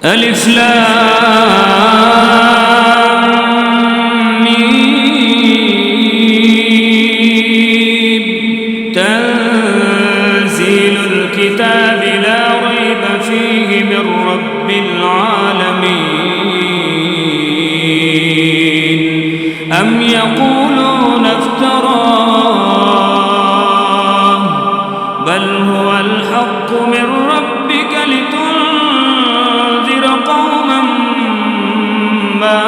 ألف لام ميم تنزيل الكتاب لا ريب فيه من رب العالمين أم يقولون افتراه بل هو الحق من ربك لتنذر قوما ما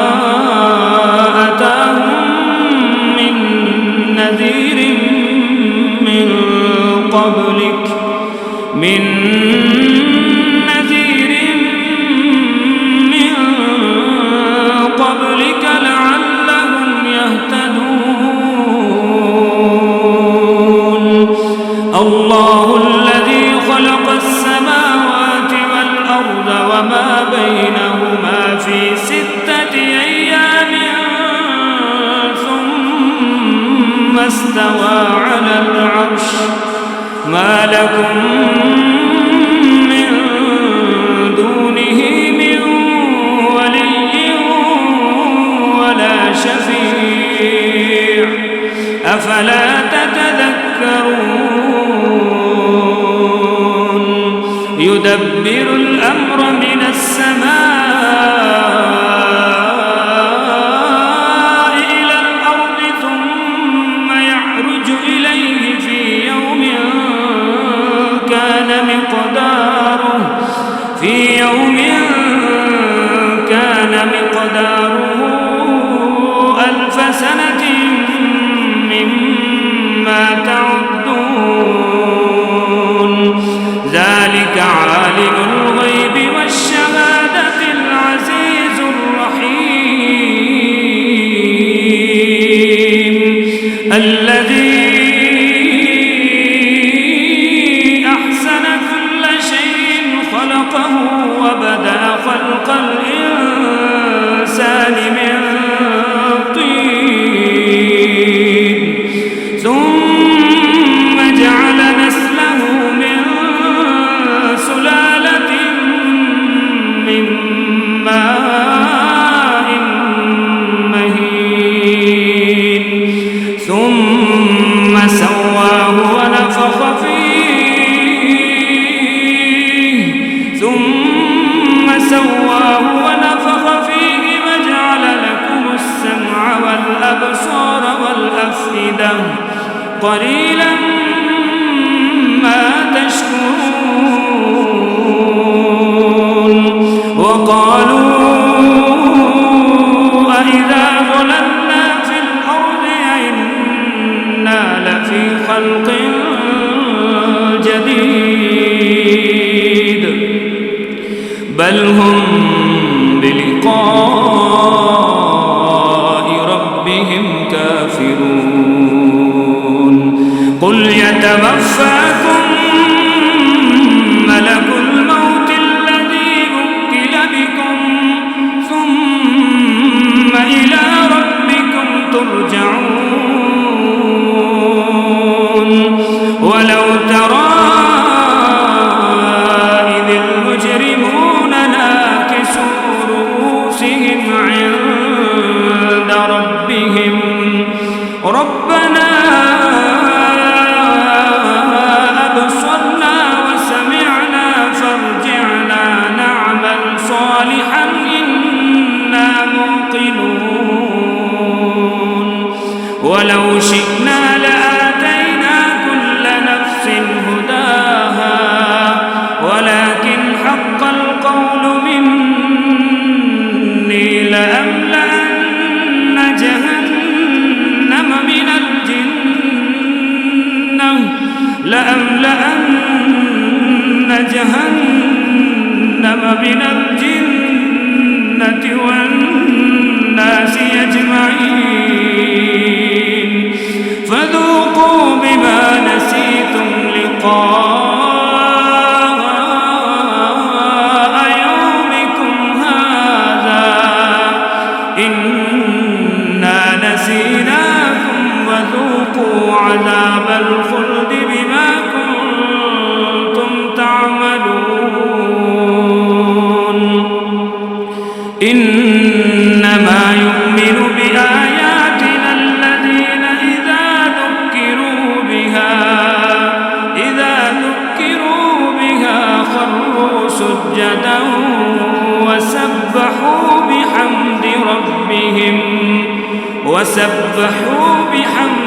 أتاهم من نذير من قبلك لعلهم يهتدون الله الذي خلق السماوات والأرض وما بينهما في 6 أيام ثم استوى على العرش ما لكم من دونه من ولي ولا شفيع أفلا تتذكرون يدبر الأمر من السماء إلى الأرض ثم يعرج إليه في يوم كان مقداره 1000 سنة مما تعدون ذلك عالم الغيب والشهادة العزيز الرحيم الذي أحسن كل شيء خلقه وبدأ خلق الإنسان من طين ثم جعل نسله من سلالة من ماء مهين ثم سواه ونفخ فيه وجعل لكم السمع والأبصار والأفئدة قليلا ما تشكرون وقالوا أإذا ضللنا في الأرض أإنا لفي خلق جديد بل هم بلقاء ربهم كافرون قل يتوفاكم ملك الموت الذي وكل بكم ثم إلى ربكم ترجعون ولو ترى عند ربهم ربنا أبصرنا وسمعنا فارجعنا نعمل صالحا إنا موقنون ولو شئنا لآتينا كل نفس هداها ولكن حق القول مني لأملأن جهنم من الجنة والناس أجمعين فذوقوا بما نسيتم لقاء يومكم هذا إنا نسيناكم وذوقوا عذاب الخلد بما كنتم تعملون إنما يؤمن بآياتنا الذين إذا ذكروا بها خروا سجدا وسبحوا بحمد